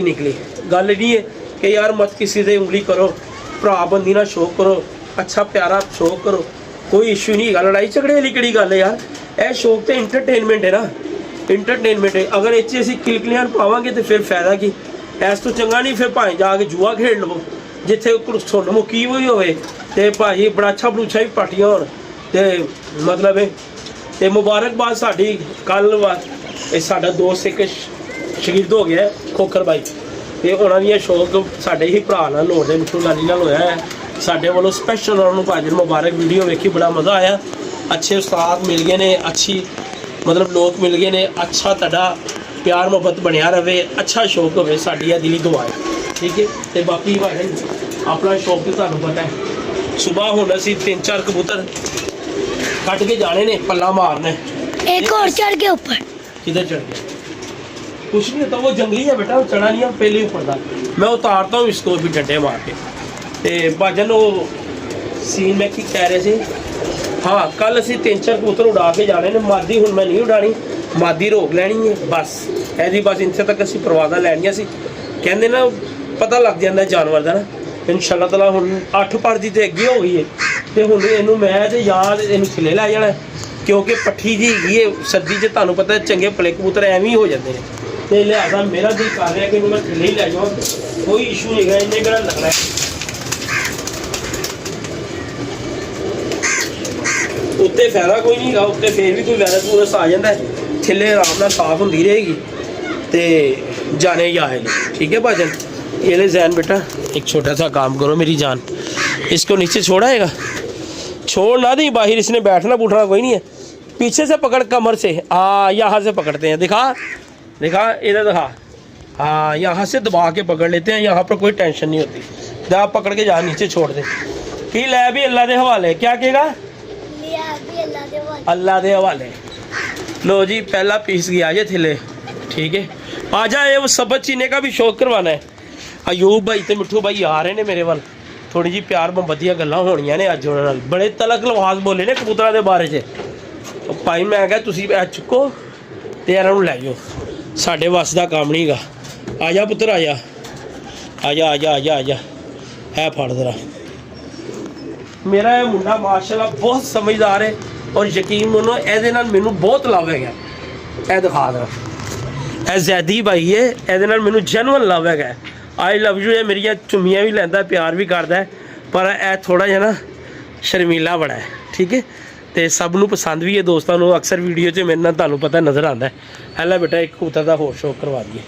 निकली गल नहीं है कि यार मत किसी से उंगली करो, भरा बंदी ना शो करो, अच्छा प्यारा शो करो, कोई इशू नहीं है। लड़ाई झगड़े वाली किहड़ी गल है यार, यह शौक तो इंटरटेनमेंट है ना, इंटरटेनमेंट है। अगर इस असीं किलकिलियां पावांगे तो फिर फायदा की, इस तो चंगा नहीं फिर भाएं जाके जुआ खेड लवो जिथे सुन मुक्की हुई होवे ते भाई बड़ाछा बड़ूछा भी पाटियां होण ते मतलब ते मुबारकबाद साडी कल साडा दोस्त एक शहीद हो गया खोखर बाई ते उन्हां दी शौक साडे ही भरा नाल लोड़ दे मिठू लाली नाल होया है। साडे वालों स्पैशल उन्हां नूं भाजी मुबारक। वीडियो वेखी बड़ा मज़ा आया, अच्छे उस्ताद मिल गए ने, अच्छी मतलब लोग मिल गए ने, अच्छा तुहाडा प्यार मुहब्बत बनिया रहे, अच्छा शौक होवे, साडी आ दिली दुआ है। ठीक है ते बाकी भाई अपना शौक तो तुहानूं पता है। सुबह हुण असीं 3-4 कबूतर कट के जाने ने, पल्ला मारना है। एक और चढ़ के ऊपर किधर चढ़ गया? कुछ नहीं होता, वो जंगली है बेटा, चढ़ा नहीं है पहले ही ऊपर था। मैं उतारता हूँ इसको भी डंडे मार के। ते भाजन वो सीन में की कह रहे थे, हाँ कल असीं 3-4 कबूतर उड़ा के जाने ने। मादी हुण मैं नहीं उड़ानी, मादी रोक लैनी है बस। ऐसी बस इत्थे तक असीं परवाज़ां लैनियां सी। कहंदे ना पता लग जाता जानवर का ना। इंशाअल्लाह ताला हुण 8 पर दी ते अगे हो गई है ते हुण इहनूं मैं ते यार इहनूं थल्ले लै जाना, क्योंकि पट्ठी जी हैगी है सर्दी च, तुहानूं पता है चंगे भले कबूतर एवं ही हो जाते हैं। तो लिहाजा मेरा दिल कर रहा है कि मैं थल्ले ही लै जावां, कोई इशू नहीं है, इन्हें किहड़ा लगना है। उत्ते फायदा कोई नहीं गा, उत्ते फिर भी कोई वायरस वूरस आ जाता है, थल्ले आराम नाल साफ होंदी रहेगी तो जाने ही आएगी। ठीक है भाजन, ये ले जैन बेटा एक छोटा सा काम करो मेरी जान, इसको नीचे छोड़ाएगा, छोड़ ना दी बाहर, इसने बैठना बूठना कोई नहीं है। पीछे से पकड़ कमर से, हाँ यहाँ से पकड़ते हैं, दिखा दिखा इधर दिखा, हाँ यहाँ से दबा के पकड़ लेते हैं, यहाँ पर कोई टेंशन नहीं होती। जा पकड़ के जा नीचे छोड़ दे कि लै भी अल्लाह के हवाले। क्या कहेगा? अल्लाह के हवाले। लो जी पहला पीस गया ये थले। ठीक है आ जा, ये वो सबक चीने का भी शौक करवाना है। अयूब भाई तो मिठू भाई आ रहे ने मेरे वाल, थोड़ी जी प्यार मुहब्बत दी गल्लां होणियां ने अज उन्हां नाल। बड़े तलक लफाज बोले ने कबूतरां दे बारे च। भाई मैं कहा तुसीं ऐ चुको ते इन्हां नूं लै जाओ, साडे वस दा काम नहीं गा। आ जा पुत्तर आ जा आ जा आ जा आ जा आ जा, है फड़ जरा। मेरा ये मुंडा माशाल्लाह बहुत समझदार है और यकीन मनो ਇਹਦੇ ਨਾਲ ਮੈਨੂੰ बहुत लव है। ਇਹ दिखा दे, ਇਹ ਜ਼ੈਦੀ भाई है, ਇਹਦੇ ਨਾਲ ਮੈਨੂੰ ਜੈਨੂਅਨ लव है। आई लव यू, ये मेरिया चुम्मियाँ भी लैंदा, प्यार भी करता है, पर यह थोड़ा जहा ना शर्मीला बड़ा है। ठीक है तो सबनों पसंद भी है, दोस्तों अक्सर वीडियो च मेरे नाल तुहानूं पता नज़र आता है। है बेटा एक कबूतर का होर शौक करवा दिए।